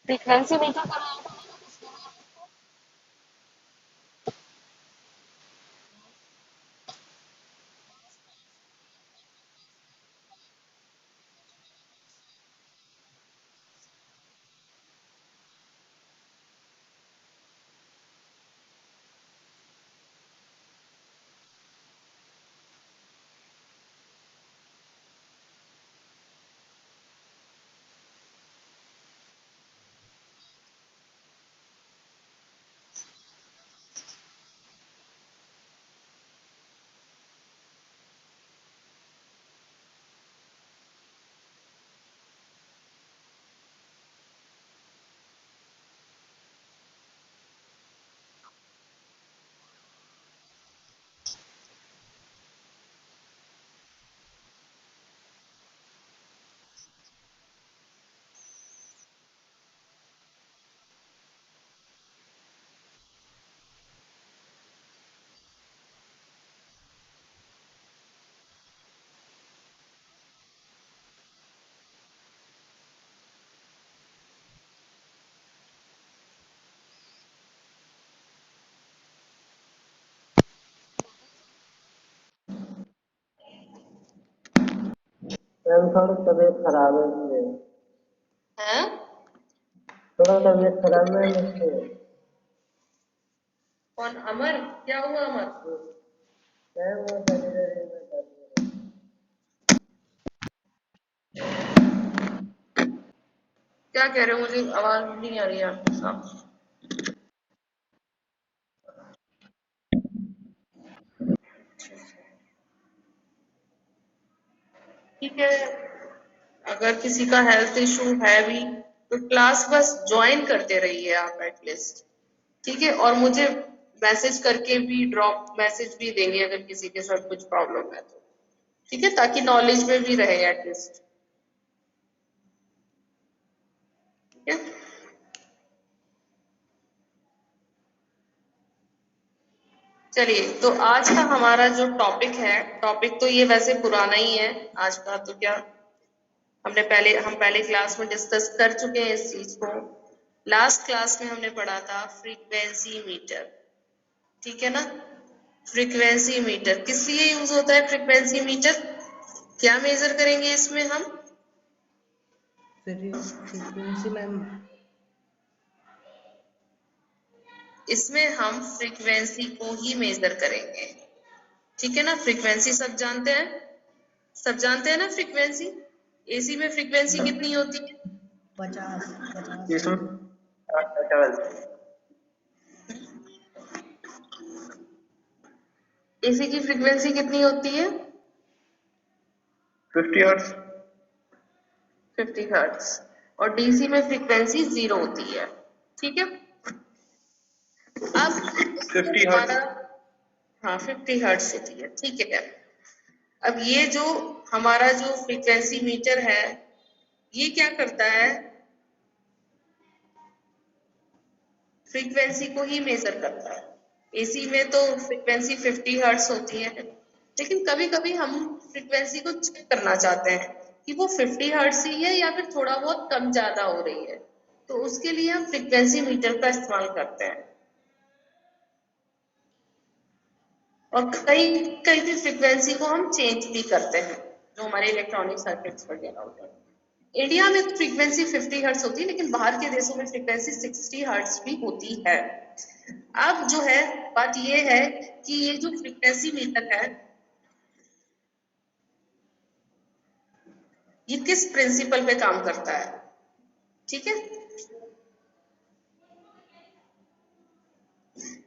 Frequency meter कराया था। Ma'am थोड़ी तबीयत खराब है इसलिए। हैं? थोड़ा तबीयत खराब है मैम इसलिए। कौन अमर? क्या हुआ अमर? मैम वो डिलीवरी में दर्द हो रहा क्या कह रहे हो? मुझे आवाज नहीं आ रही है आपके साथ। ठीक है, अगर किसी का हेल्थ इशू है भी तो क्लास बस ज्वाइन करते रहिए आप एटलीस्ट। ठीक है, और मुझे मैसेज करके भी ड्रॉप मैसेज भी देंगे अगर किसी के साथ कुछ प्रॉब्लम है तो। ठीक है, ताकि नॉलेज में भी रहे एटलीस्ट। ठीक है, चलिए तो आज का हमारा जो टॉपिक है, टॉपिक तो ये वैसे पुराना ही है आज का, तो क्या हम पहले क्लास में डिस्कस कर चुके हैं इस चीज को। लास्ट क्लास में हमने पढ़ा था फ्रीक्वेंसी मीटर। ठीक है ना? फ्रीक्वेंसी मीटर किस लिए यूज होता है? फ्रीक्वेंसी मीटर क्या मेजर करेंगे इसमें हम? Frequency ma'am. इसमें हम फ्रीक्वेंसी को ही मेजर करेंगे। ठीक है ना? फ्रीक्वेंसी सब जानते हैं, सब जानते हैं ना फ्रीक्वेंसी। एसी में फ्रीक्वेंसी कितनी होती है? 50। एसी की फ्रीक्वेंसी कितनी होती है? 50 हर्ट्ज। 50 हर्ट्ज। और डीसी में फ्रीक्वेंसी 0 होती है। ठीक है, अब 50 हमारा, हर्ट्ज। हाँ 50 हर्ट्ज होती है। ठीक है, अब ये जो हमारा जो फ्रीक्वेंसी मीटर है ये क्या करता है? फ्रीक्वेंसी को ही मेजर करता है। एसी में तो फ्रीक्वेंसी 50 हर्ट्ज होती है, लेकिन कभी कभी हम फ्रीक्वेंसी को चेक करना चाहते हैं कि वो 50 हर्ट्ज ही है या फिर थोड़ा बहुत कम ज्यादा हो रही है, तो उसके लिए हम फ्रीक्वेंसी मीटर का इस्तेमाल करते हैं। और कई कई भी फ्रीक्वेंसी को हम चेंज भी करते हैं, जो हमारे इलेक्ट्रॉनिक सर्किट्स वगैरह होते हैं। इंडिया में तो फ्रीक्वेंसी 50 हर्ट्ज होती है, लेकिन बाहर के देशों में फ्रीक्वेंसी 60 हर्ट्ज भी होती है। अब जो है बात ये है कि ये जो फ्रीक्वेंसी मीटर है ये किस प्रिंसिपल पे काम करता है? ठीक है,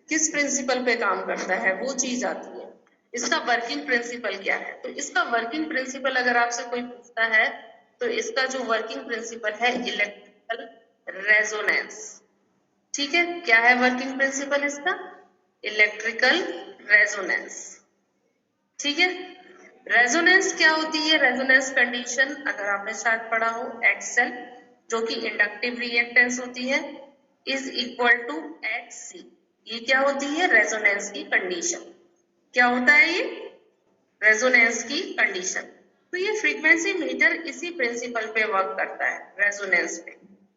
किस प्रिंसिपल पे काम करता है वो चीज आती है। इसका वर्किंग प्रिंसिपल क्या है? तो इसका वर्किंग प्रिंसिपल अगर आपसे कोई पूछता है तो इसका जो वर्किंग प्रिंसिपल है इलेक्ट्रिकल रेजोनेंस। ठीक है, क्या है वर्किंग प्रिंसिपल इसका? Electrical resonance. ठीक है, रेजोनेंस क्या होती है? रेजोनेंस कंडीशन अगर आपने शायद पढ़ा हो, एक्सएल जो कि इंडक्टिव रिएक्टेंस होती है इज इक्वल टू एक्ससी। ये क्या होती है? रेजोनेंस की कंडीशन। क्या होता है ये? रेजोनेंस की कंडीशन। तो ये फ्रीक्वेंसी मीटर इसी प्रिंसिपल पे वर्क करता है, रेजोनेंस पे।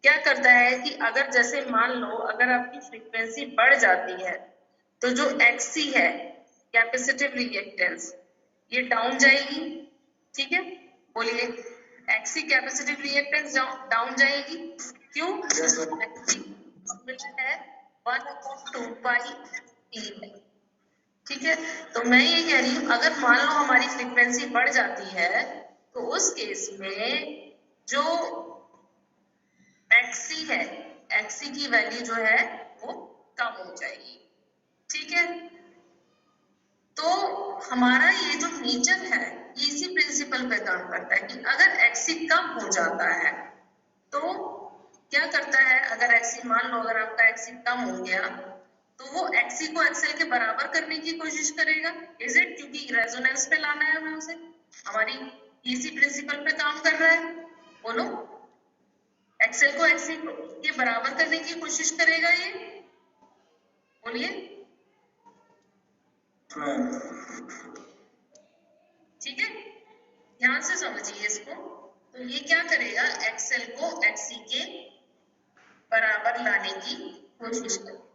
क्या करता है कि अगर जैसे मान लो अगर आपकी फ्रीक्वेंसी बढ़ जाती है तो जो एक्सी है, कैपेसिटिव रिएक्टेंस, ये डाउन जाएगी, ठीक है, बोलिए, एक्सी कैपेसिटिव रिएक्टेंस डाउन जाएगी, क्यों? है 1/2π है, ठीक है। तो मैं ये कह रही हूँ अगर मान लो हमारी फ्रीक्वेंसी बढ़ जाती है तो उस केस में जो एक्सी है, एक्सी की वैल्यू जो है वो कम हो जाएगी, ठीक है। तो हमारा ये जो मीटर है ये इसी प्रिंसिपल पे काम करता है कि अगर एक्सी कम हो जाता है तो क्या करता है, अगर एक्सी मान लो अगर आपका एक्सी कम हो गया तो वो एक्सी को एक्सएल के बराबर करने की कोशिश करेगा, इज इट, क्योंकि रेजोनेंस पे लाना है हमें उसे, हमारी इसी प्रिंसिपल पे काम कर रहा है, बोलो, एक्सएल को एक्सी के बराबर करने की कोशिश करेगा ये, बोलिए, ठीक है, ध्यान से समझिए इसको। तो ये क्या करेगा, एक्सएल को एक्सी के बराबर लाने की कोशिश करेगा,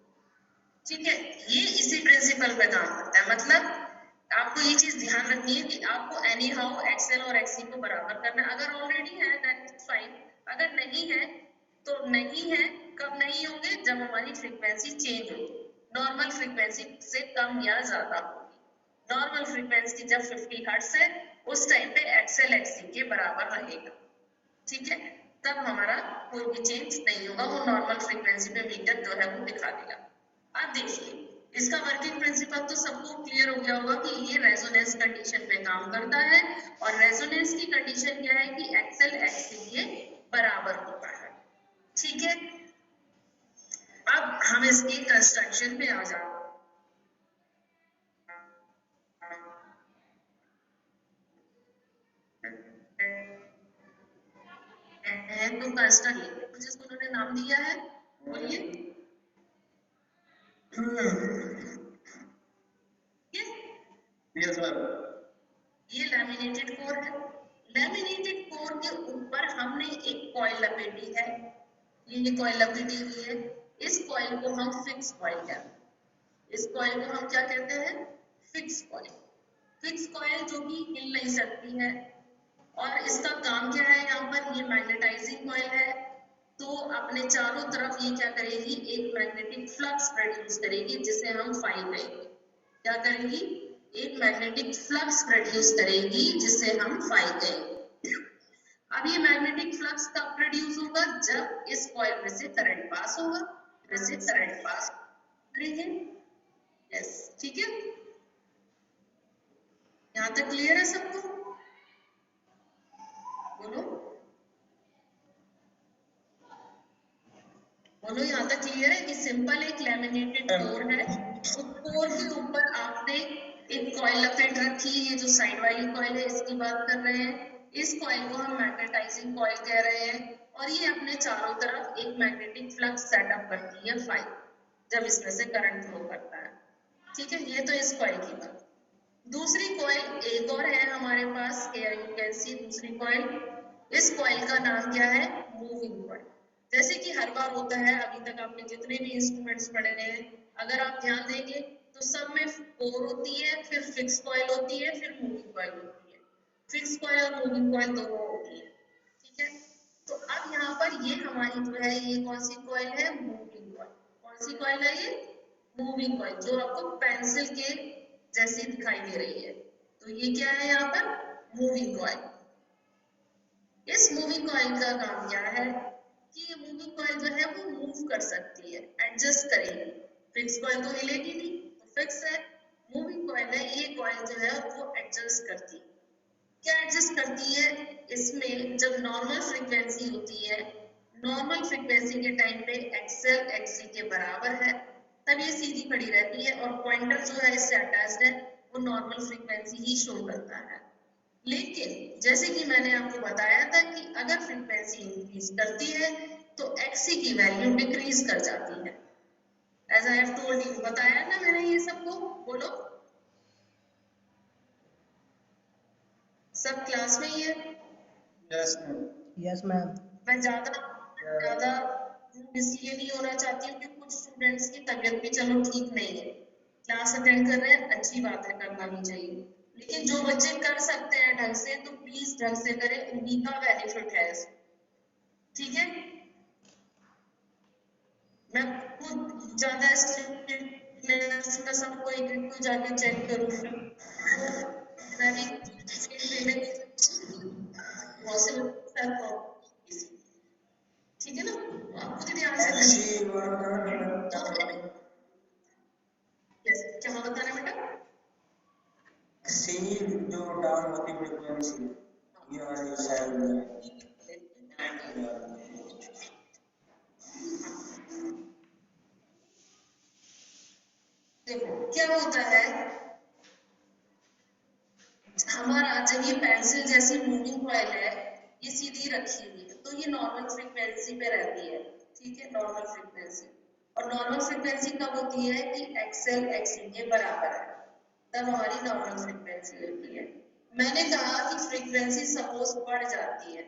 ठीक है। ये इसी प्रिंसिपल पे काम करता है, मतलब आपको ये चीज ध्यान रखनी है कि आपको एनी हाउ एक्सएल और एक्सी को बराबर करना है। अगर ऑलरेडी है दैट इज फाइन, अगर नहीं है तो नहीं है। कब नहीं होंगे, जब हमारी फ्रीक्वेंसी चेंज होगी, नॉर्मल फ्रीक्वेंसी से कम या ज्यादा होगी। नॉर्मल फ्रीक्वेंसी जब 50 हर्ट्ज है उस टाइम पे एक्सएल एक्सी के बराबर रहेगा, ठीक है, तब हमारा कोई भी चेंज नहीं होगा, वो नॉर्मल फ्रीक्वेंसी पे मीटर जो है वो दिखा देगा। अब देखिए इसका वर्किंग प्रिंसिपल तो सबको क्लियर हो गया होगा कि ये रेजोनेंस कंडीशन पे काम करता है, और रेजोनेंस की कंडीशन क्या है कि एक्सएल एक्सी के बराबर होता है, ठीक है। अब हम इसकी कंस्ट्रक्शन पे आ जाओ, तो कंस्ट्रक्शन जिसको उन्होंने नाम दिया है, बोलिए, ये लैमिनेटेड कोर है। लैमिनेटेड कोर के ऊपर हमने एक कॉइल लपेटी है, ये कॉइल लपेटी हुई है, इस कॉइल को हम फिक्स कॉइल कहते हैं, इस कॉइल को हम क्या कहते हैं, फिक्स कॉइल। फिक्स कॉइल जो कि हिल नहीं सकती है, और इसका काम क्या है, यहाँ पर ये मैग्नेटाइजिंग कॉइल है, तो अपने चारों तरफ ये क्या करेगी, एक मैग्नेटिक फ्लक्स प्रोड्यूस करेगी जिसे हम फाई कहेंगे, क्या करेगी, एक मैग्नेटिक फ्लक्स प्रोड्यूस करेगी जिसे हम फाई कहेंगे। अब ये मैग्नेटिक फ्लक्स कब प्रोड्यूस होगा, जब इस कॉइल में से करंट पास होगा, से करंट पास करेंगे, यस, ठीक है, यहाँ तक क्लियर है सबको, बोलो बोलो, यहाँ तक क्लियर है कि सिंपल एक लैमिनेटेड कोर है, तो कोर के ऊपर आपने एक कॉइल लपेट रखी है, ये जो साइड वाली कॉइल है इसकी बात कर रहे हैं, इस कॉइल को हम मैग्नेटाइजिंग कॉइल कह रहे हैं, और ये अपने चारों तरफ एक मैग्नेटिक फ्लक्स सेटअप करती है फाई, जब इसमें से करंट फ्लो करता है, ठीक है, ये तो इस कॉइल की बात। दूसरी कॉइल एक और है हमारे पास, हियर यू कैन सी दूसरी कॉइल, इस कॉइल का नाम क्या है, मूविंग कॉइल। जैसे कि हर बार होता है, अभी तक आपने जितने भी इंस्ट्रूमेंट्स पढ़े हैं, अगर आप ध्यान देंगे तो सब में कोर होती है, फिर फिक्स कॉइल होती है, फिर मूविंग कॉइल होती है, फिक्स कॉइल और मूविंग कॉइल दोनों होती है, ठीक है। तो अब यहाँ पर ये हमारी जो है ये कौन सी कॉइल है, मूविंग कॉइल। कौन सी कॉइल है ये, मूविंग कॉइल, जो आपको पेंसिल के जैसी दिखाई दे रही है, तो ये क्या है यहाँ पर, मूविंग कॉइल। इस मूविंग कॉइल का काम क्या है कि ये मूविंग कॉइल जो है वो मूव कर सकती है, एडजस्ट करेगी, फिक्स कॉइल तो हिलेगी नहीं, तो फिक्स है, मूविंग कॉइल है, ये कॉइल जो है वो एडजस्ट करती है। क्या एडजस्ट करती है, इसमें जब नॉर्मल फ्रीक्वेंसी होती है, नॉर्मल फ्रीक्वेंसी के टाइम पे एक्सएल एक्सी के बराबर है, तब ये सीधी खड़ी रहती है, और पॉइंटर जो है इससे अटैच्ड है, वो नॉर्मल फ्रीक्वेंसी ही शो करता है। लेकिन जैसे कि मैंने आपको बताया था कि अगर फ्रीक्वेंसी इंक्रीज करती है तो एक्सी की वैल्यू डिक्रीज कर जाती है, as I have told you, बताया ना मैंने ये सबको, बोलो, सब क्लास में ही है? Yes ma'am. Yes ma'am. मैं ज्यादा इसलिए नहीं होना चाहती हूँ कि कुछ स्टूडेंट्स की तबीयत भी चलो ठीक नहीं है, क्लास अटेंड कर रहे हैं, अच्छी बात है, करना भी चाहिए, लेकिन जो बच्चे कर सकते हैं ढंग से तो प्लीज ढंग से करें, उन्हीं का बेनिफिट है इसमें, ठीक है? मैं खुद ज्यादा स्ट्रिक्टनेस में सबको एक एक को जाके चेक करूँ, मैं भी ठीक है ना? आप खुद ध्यान से क्या बताना बेटा? सी जो डाउन होती फ्रीक्वेंसी ये वाली साइड में देखो क्या होता है, हमारा जब ये पेंसिल जैसी मूविंग कॉइल है, ये सीधी रखी हुई है तो ये नॉर्मल फ्रीक्वेंसी पे रहती है, ठीक है? नॉर्मल फ्रीक्वेंसी, और नॉर्मल फ्रीक्वेंसी कब होती है कि एक्सएल एक्सी के बराबर है, तब हमारी नॉर्मल फ्रीक्वेंसी होती है। मैंने कहा कि फ्रीक्वेंसी सपोज बढ़ जाती है,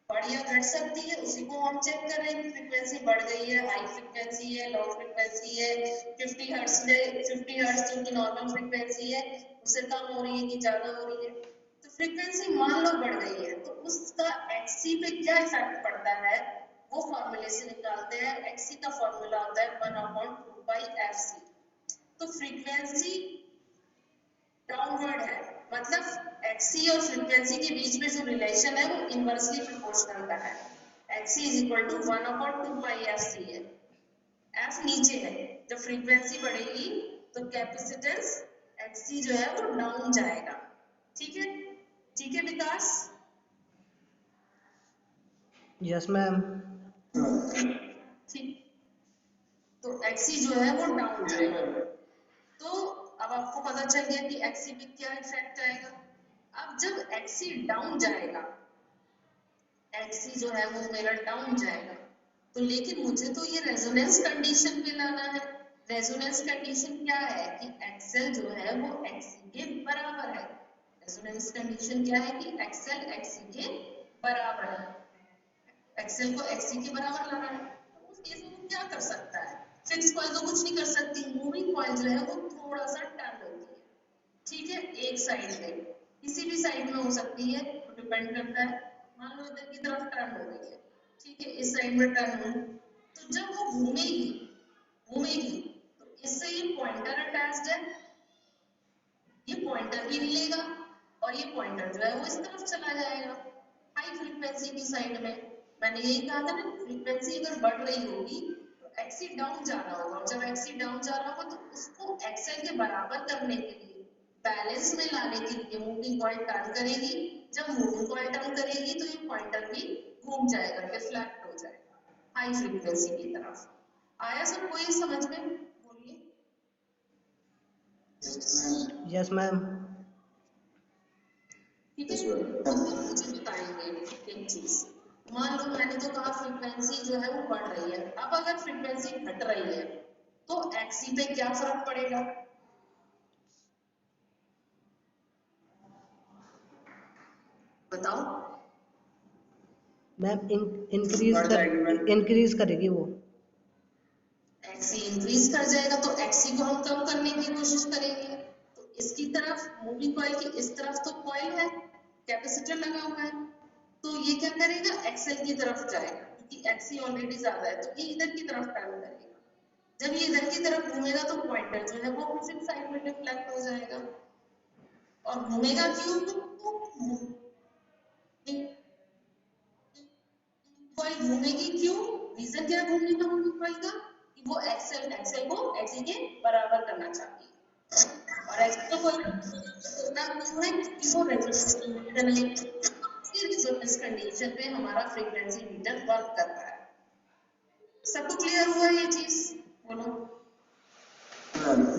बढ़ या घट सकती है, उसी को हम चेक कर रहे हैं कि फ्रीक्वेंसी बढ़ गई है, हाई फ्रीक्वेंसी है, लो फ्रीक्वेंसी है, 50 हर्ट्ज से 50 हर्ट्ज जो कि नॉर्मल फ्रीक्वेंसी है उससे कम हो रही है कि ज्यादा हो रही है। तो फ्रीक्वेंसी मान लो बढ़ गई है तो उसका एक्सी पे क्या इफेक्ट पड़ता है, वो फॉर्मूले से निकालते हैं। एक्सी का फॉर्मूला होता है 1/2/fc। तो फ्रीक्वेंसी डाउनवर्ड है, मतलब एक्सी और फ्रीक्वेंसी के बीच में जो रिलेशन है वो इनवर्सली प्रोपोर्शनल का है। XC is equal to 1/2πfc है, एफ नीचे है, जब फ्रीक्वेंसी बढ़ेगी तो कैपेसिटेंस एक्सी जो है वो डाउन जाएगा, ठीक है? ठीक है विकास? Yes ma'am. ठीक, तो एक्सी जो है वो डाउन जाएगा। तो अब आपको पता चल गया कि एक्सी पे क्या इफेक्ट आएगा। अब जब एक्सी डाउन जाएगा, एक्सी जो है वो मेरा डाउन जाएगा, तो लेकिन मुझे तो ये रेजोनेंस कंडीशन पे लाना है। रेजोनेंस कंडीशन क्या है कि एक्सएल जो है वो एक्सी के बराबर है। रेजोनेंस कंडीशन क्या है कि एक्सएल एक्सी के बराबर है, एक्सएल को एक्सी के बराबर लाना है। तो उस केस में वो क्या कर सकता है, फिक्स कॉइल तो कुछ नहीं कर सकती, मूविंग कॉइल जो है वो थोड़ा सा टर्न होती है, ठीक है? एक साइड में, किसी भी साइड में हो सकती है, तो डिपेंड करता है। मान लो इधर की तरफ टर्न हो गई है, ठीक है, इस साइड में टर्न हो, तो जब वो घूमेगी घूमेगी तो इससे ये पॉइंटर अटैच्ड है, ये पॉइंटर भी हिलेगा और ये पॉइंटर जो है वो इस तरफ चला जाएगा हाई फ्रीक्वेंसी की साइड में। मैंने यही कहा था ना, फ्रीक्वेंसी अगर बढ़ रही होगी तो एक्सी डाउन जा रहा होगा, और जब एक्सी डाउन जा रहा होगा तो उसको एक्सएल के बराबर करने के लिए, बैलेंस में लाने के लिए मूविंग कॉइल टर्न करेगी। जब मूविंग कॉइल टर्न करेगी तो ये पॉइंटर भी घूम जाएगा, रिफ्लेक्ट हो जाएगा हाई फ्रीक्वेंसी की तरफ। आया सब कोई समझ में? बोलिए। Yes ma'am. ठीक है, तो मुझे बताएंगे एक चीज, मान लो मैंने तो कहा फ्रीक्वेंसी जो है वो बढ़ रही है, अब अगर फ्रीक्वेंसी घट रही है तो एक्सी पे क्या फर्क पड़ेगा? बताओ। मैम इंक्रीज करेगी वो। एक्सी इंक्रीज कर जाएगा तो एक्सी को हम कम करने की कोशिश करेंगे, तो इसकी तरफ मूविंग कॉइल की इस तरफ तो कॉइल है, कैपेसिटर लगा हुआ है, तो ये क्या करेगा, एक्सएल की तरफ जाएगा क्योंकि एक्सी ऑलरेडी ज्यादा है, तो ये इधर की तरफ टर्न करेगा। जब ये इधर की तरफ घूमेगा तो पॉइंटर जो है वो ऑपोजिट साइड में रिफ्लेक्ट हो जाएगा, और घूमेगा क्यों, कॉइल घूमेगी क्यों, रीजन क्या है घूमने का मूविंग कॉइल का, कि वो एक्सएल को एक्सी के बराबर करना चाहती है, और एक्सएल को करना क्यों है क्योंकि वो रेजोनेंस कंडीशन पे हमारा फ्रीक्वेंसी मीटर वर्क कर रहा है। सबको क्लियर हुआ ये चीज? बोलो।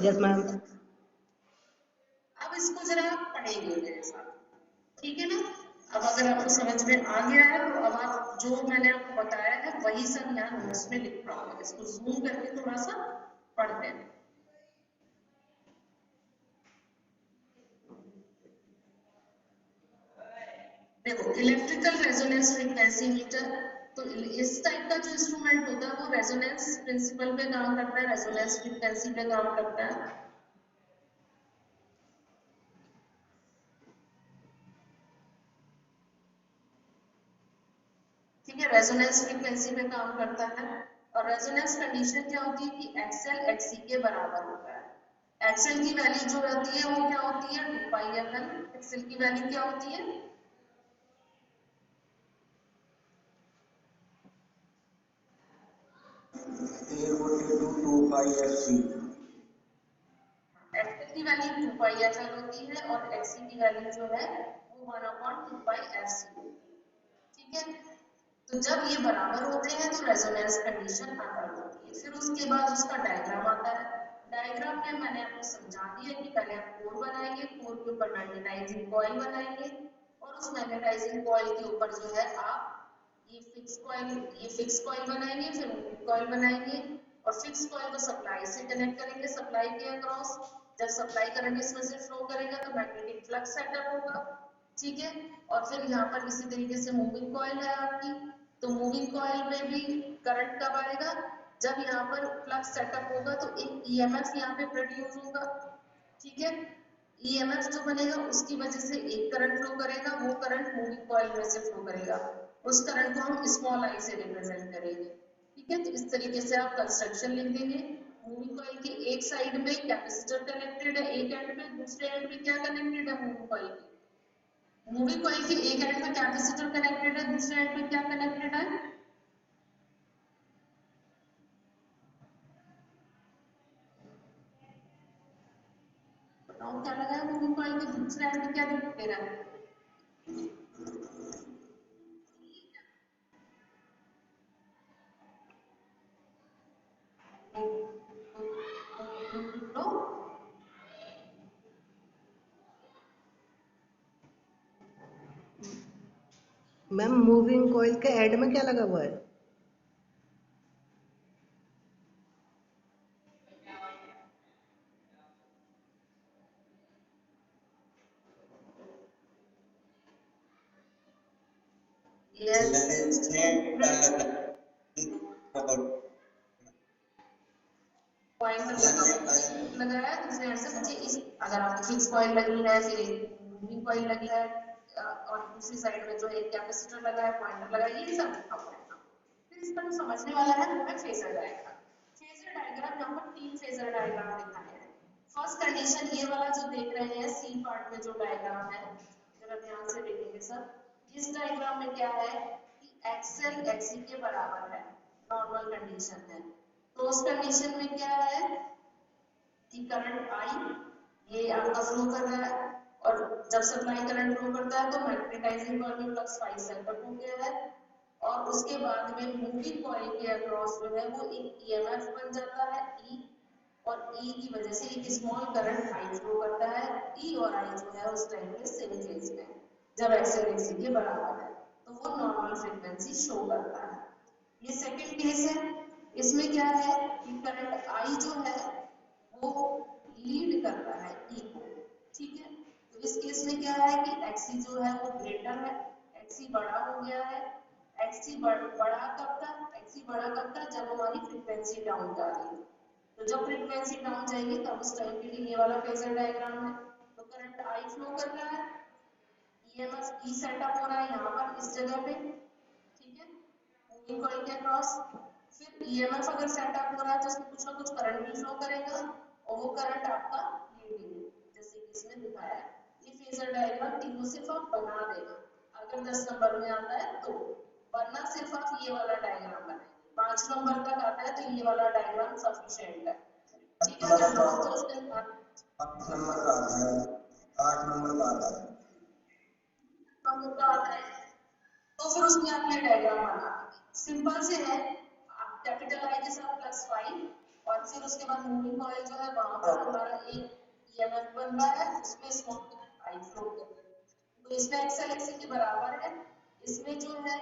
Yes ma'am. अब इसको जरा आप पढ़ेंगे मेरे साथ, ठीक है ना? अब अगर आपको समझ में आ गया है तो अब आप जो मैंने आपको बताया है वही सब यहाँ नोट्स में लिख पाओगे। इसको जूम करके थोड़ा सा पढ़ते हैं। देखो इलेक्ट्रिकल रेजोनेंस फ्रीक्वेंसी मीटर, तो इस टाइप का जो इंस्ट्रूमेंट होता है वो रेजोनेंस प्रिंसिपल पे काम करता है, रेजोनेंस फ्रीक्वेंसी पे काम करता है। ठीक है, रेजोनेंस फ्रीक्वेंसी पे काम करता है। और रेजोनेंस कंडीशन क्या होती है कि एक्सएल एक्ससी के बराबर होता है। एक्सएल की वैल्यू जो रहती है वो क्या होती है 2 पाई एफ एल। एक्सएल की वैल्यू क्या होती है एक्सएल की वैल्यू 2 पाई एफ एल होती है और एक्ससी की वैल्यू जो है वो 1/2 पाई एफ सी होती है। ठीक है, तो जब ये बराबर होते हैं तो रेजोनेंस कंडीशन अकल होती है। फिर उसके बाद उसका डायग्राम आता है। डायग्राम में मैंने आपको समझा दिया कि पहले आप कोर बनाएंगे, कोर के ऊपर मैग्नेटाइजिंग कॉइल बनाएंगे और उस मैग्नेटाइजिंग कॉइल के ऊपर जो है आप ये फिक्स कॉइल बनाएंगे, फिर मूविंग कॉइल बनाएंगे और फिक्स कॉइल को सप्लाई से कनेक्ट करेंगे, सप्लाई के अक्रॉस। जब सप्लाई करंट इसमें से फ्लो करेगा तो मैग्नेटिक फ्लक्स सेटअप होगा। ठीक है, और फिर यहाँ पर इसी तरीके से मूविंग कॉइल है आपकी, तो मूविंग कॉइल में भी करंट कब आएगा जब यहाँ पर फ्लक्स सेटअप होगा तो एक ईएमएफ यहाँ पे प्रोड्यूस होगा। ठीक है, ईएमएफ जो बनेगा उसकी वजह से एक करंट फ्लो करेगा, वो करंट मूविंग कॉइल में से फ्लो करेगा। उस करंट को हम स्मॉल आई से रिप्रेजेंट करेंगे। ठीक है, तो इस तरीके से आप कंस्ट्रक्शन लिख देंगे। मूविंग कॉइल के एक साइड में कैपेसिटर कनेक्टेड है, एक एंड पे, दूसरे एंड पे क्या कनेक्टेड है मूविंग कॉइल के। मूविंग कॉइल के एक एंड पे कैपेसिटर कनेक्टेड है, दूसरे एंड पे क्या कनेक्टेड है बताओ क्या लगा है मूविंग कॉइल के दूसरे एंड पे क्या दिखाई दे रहा है लो मैम मूविंग कॉइल के हेड में क्या लगा हुआ है? लगाया दूसरे एंड से मुझे इस अगर आपको फिक्स कॉइल लगी है फिर एक मूविंग कॉइल लगी है और दूसरी साइड में जो एक कैपेसिटर लगा है पॉइंटर लगा है ये सब लिखा हुआ है। फिर इसका जो समझने वाला है वो है फेजर डायग्राम। फेजर डायग्राम यहाँ पर 3 फेजर डायग्राम दिखाए हैं। फर्स्ट कंडीशन ये वाला जो देख रहे हैं सी पार्ट में जो डायग्राम है जरा ध्यान से देखेंगे सब। इस डायग्राम में क्या है कि एक्सएल एक्सी के बराबर है, नॉर्मल कंडीशन है। तो उस कंडीशन में क्या है कि करंट आई ये आपका फ्लो कर रहा है और जब सप्लाई करंट फ्लो करता है तो मैग्नेटाइजिंग कॉइल में फ्लक्स फाई सेटअप हो गया है और उसके बाद में मूविंग कॉइल के अक्रॉस जो है वो एक ईएमएफ बन जाता है ई, और ई की वजह से एक स्मॉल करंट आई फ्लो करता है। ई और आई जो है उस टाइम पे सेम फेज में जब एक्सएल एक्सी के बराबर है तो वो नॉर्मल फ्रीक्वेंसी शो करता है। ये सेकंड केस है। इसमें क्या है कि करंट आई जो है वो लीड कर रहा है ई को। ठीक है, तो इस केस में क्या है कि एक्सी जो है वो ग्रेटर है, एक्सी बड़ा हो गया है। एक्सी बड़ा कब तक, एक्सी बड़ा कब तक जब हमारी फ्रीक्वेंसी डाउन जा रही है। तो जब फ्रीक्वेंसी डाउन जाएगी तब उस टाइम के लिए ये वाला फेजर डायग्राम है। तो करंट आई फ्लो कर रहा है, ईएमएफ ई सेटअप हो रहा है यहाँ पर इस जगह पे। ठीक है, मूविंग कॉइल के अक्रॉस। फिर ईएमएफ अगर सेटअप हो रहा है तो उसमें कुछ ना कुछ करंट भी फ्लो करेगा और वो करंट आपका लीडिंग है जैसे कि इसमें दिखाया है। ये फेजर डायग्राम तीनों सिर्फ आप बना देना अगर 10 नंबर में आता है तो, वरना सिर्फ आप ये वाला डायग्राम बनाएंगे। 5 नंबर तक आता है तो ये वाला डायग्राम सफिशिएंट है। ठीक है, अगर 9 तो उसके 5 नंबर का आता है, 8 नंबर का आता है, नंबर का आता है तो फिर उसमें आप ये डायग्राम बना देंगे। सिंपल से है, आप कैपिटल आई के साथ प्लस 5 और फिर उसके बाद मूविंग कॉइल जो है वहां पर हमारा एक ईएमएफ बन रहा है उसमें स्मॉल आई फ्लो कर रही है। तो इसमें एक्सएल एक्सी के बराबर है। इसमें जो है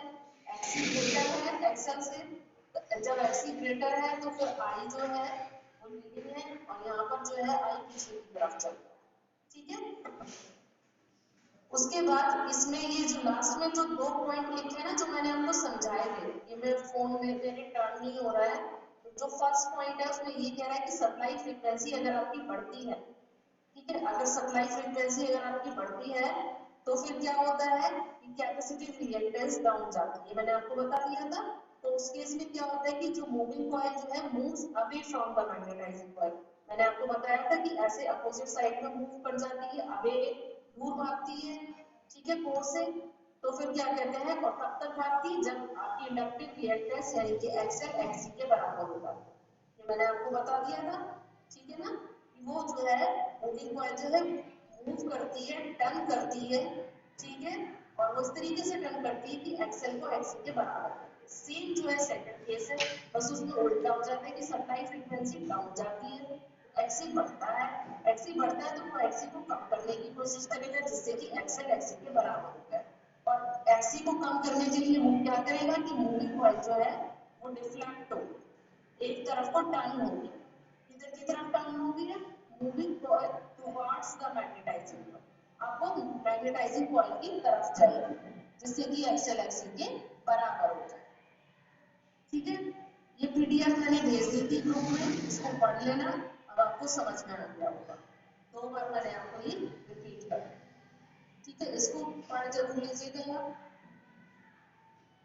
एक्सी ग्रेटर है एक्सएल से, जब एक्सी ग्रेटर है तो फिर आई जो है वो लीडिंग है और यहाँ पर जो है आई पीछे की तरफ चल रहा है। ठीक है, उसके बाद इसमें ये जो लास्ट में जो 2 पॉइंट लिखे हैं ना, जो मैंने आपको समझाए थे, ये मेरे फोन में मेरे टर्न नहीं हो रहा है। तो जो फर्स्ट पॉइंट है उसमें ये कह रहा है कि सप्लाई फ्रीक्वेंसी अगर आपकी बढ़ती है, ठीक है, अगर सप्लाई फ्रीक्वेंसी अगर आपकी बढ़ती है तो फिर क्या होता है कि कैपेसिटिव रिएक्टेंस डाउन जाती है, मैंने आपको बता दिया था। तो उस केस में क्या होता है कि जो मूविंग कॉइल जो है moves away from the magnetising coil, मैंने आपको बताया था कि ऐसे अपोजिट साइड में मूव कर जाती है, अवे दूर भागती है, ठीक है, कोर से। तो फिर क्या कहते हैं, और कब तक भागती है, जब आपकी इंडक्टिव रिएक्टेंस यानी कि एक्सएल एक्सी के बराबर होगा, ये मैंने आपको बता दिया था, ठीक है ना। वो जो है मूविंग कॉइल जो है मूव करती है, टर्न करती है, ठीक है, और वो इस तरीके से टर्न करती है कि एक्सएल को एक्सी के बराबर करती है। सेम जो है सेकंड केस है, बस उसमें उल्टा हो जाता है कि सप्लाई फ्रीक्वेंसी डाउन जाती है, एक्सी बढ़ता है, एक्सी बढ़ता है तो वो एक्सी को कम करने की कोशिश करेगा जिससे कि एक्सएल एक्सी के बराबर हो जाए। और एक्सी को कम करने के लिए वो क्या करेगा कि मूविंग कॉइल जो है वो डिफ्लेक्ट हो, एक तरफ को टर्न होगी, किधर की तरफ टर्न होगी है, moving coil towards the magnetising coil, आपको मैग्नेटाइजिंग कॉइल की तरफ जाएगी जिससे कि एक्सएल एक्सी के बराबर हो जाए, ठीक है। ये पीडीएफ मैंने भेज दी थी ग्रुप में, इसको पढ़ लेना, अब आपको समझ में आ गया होगा। 2 बार मैंने आपको ये रिपीट कर, ठीक है, इसको पढ़ जरूर लीजिएगा आप।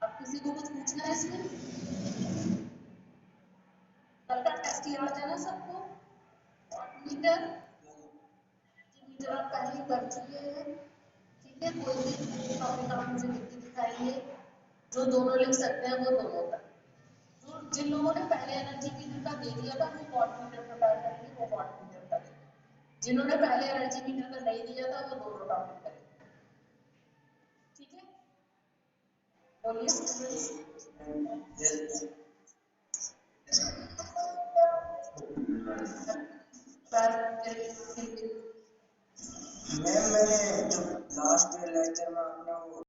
अब किसी को कुछ पूछना है इसमें? कल का टेस्ट याद है ना सबको? मीटर मीटर आप पहले कर चुके हैं, ठीक है। कोई भी टॉपिक आप मुझे लिख के दिखाइए, जो दोनों लिख सकते हैं वो दोनों का। जो जिन लोगों ने पहले एनर्जी मीटर का दे दिया था वो वॉट मीटर प्रिपेयर करेंगे, वो वॉट मीटर करेंगे। जिन्होंने पहले एनर्जी मीटर का नहीं दिया था वो दोनों टॉपिक करेंगे, ठीक है। बोलिए स्टूडेंट्स। मैम मैंने जो लास्ट लेक्चर में आपने वो